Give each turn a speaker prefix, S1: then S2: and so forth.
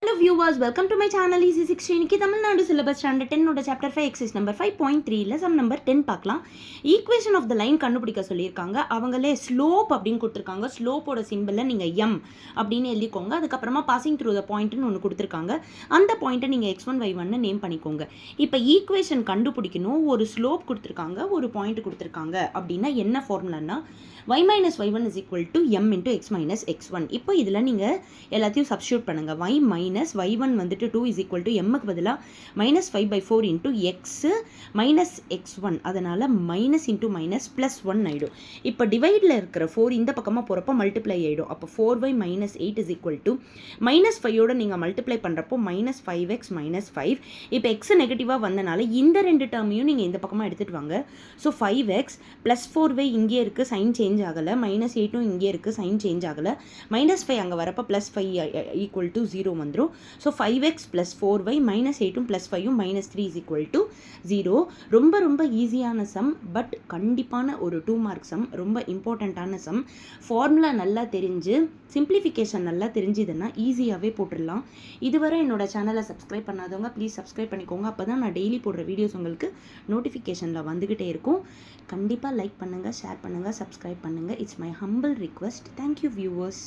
S1: Hello viewers, welcome to my channel Easy16. இன்னைக்கு Tamil Nadu syllabus standard 10 ஓட chapter 5 exercise number 5.3 ல sum number 10 பார்க்கலாம். Equation of the line கண்டுபிடிக்க சொல்லியிருக்காங்க. அவங்களே ஸ்லோப் அப்படின்னு கொடுத்துருக்காங்க. ஸ்லோப்போட சிம்பிளை நீங்கள் எம் அப்படின்னு எழுதிக்கோங்க. அதுக்கப்புறமா பாசிங் த்ரூ த பாயிண்ட்னு ஒன்று கொடுத்துருக்காங்க. அந்த பாயிண்ட்டை நீங்கள் x1 y1 நேம் பண்ணிக்கோங்க. இப்போ ஈக்குவேஷன் கண்டுபிடிக்கணும். ஒரு ஸ்லோப் கொடுத்துருக்காங்க, ஒரு பாயிண்ட் கொடுத்துருக்காங்க அப்படின்னா என்ன ஃபார்முலான்னா y minus y1 is equal to m into x minus x1. இப்போ இதில் நீங்கள் எல்லாத்தையும் சப்ஸ்டியூட் பண்ணுங்கள். y minus y1 வந்துட்டு 2 is equal to mக்கு பதிலாக minus 5 by 4 into x minus x1. அதனால் minus into minus plus 1 ஆகிடும். இப்போ டிவைடில் இருக்கிற 4 இந்த பக்கமாக போகிறப்போ மல்டிப்ளை ஆகிடும். அப்போ 4y minus 8 is equal to minus 5ஓட நீங்கள் மல்டிப்ளை பண்ணுறப்போ minus 5x minus 5. இப்போ x நெகட்டிவாக வந்தனால இந்த ரெண்டு டேர்மையும் நீங்கள் இந்த பக்கமாக எடுத்துகிட்டு வாங்க. ஸோ 5x plus 4y இங்கே இருக்குது, சைன் சேஞ்ச் ஆகலை. மைனஸ் 8ம் இங்கே இருக்குது, சைன் சேஞ்ச் ஆகலை. மைனஸ் 5 அங்கே வரப்போ ப்ளஸ் 5 ஈக்குவல் டு 0 வந்துடும். So 5x plus 4y minus 8ம் ப்ளஸ் 5ம் மைனஸ் 3 இஸ் ஈக்குவல் டு 0. ரொம்ப ரொம்ப ஈஸியான சம், பட் கண்டிப்பான ஒரு 2 மார்க் சம். ரொம்ப இம்பார்ட்டண்ட்டான சம். ஃபார்முலா நல்லா தெரிஞ்சு சிம்பிளிஃபிகேஷன் நல்லா தெரிஞ்சுதுன்னா ஈஸியாகவே போட்டுடலாம். இதுவரை என்னோட சேனலை சப்ஸ்கிரைப் பண்ணாதவங்க ப்ளீஸ் சப்ஸ்கிரைப் பண்ணிக்கோங்க. அப்போ தான் நான் டெய்லி போடுற வீடியோஸ் உங்களுக்கு நோட்டிஃபிகேஷனில் வந்துக்கிட்டே இருக்கும். கண்டிப்பாக லைக் பண்ணுங்கள், ஷேர் பண்ணுங்கள், சப்ஸ்கிரைப் பண்ணுங்கள். It's my humble request. Thank you viewers.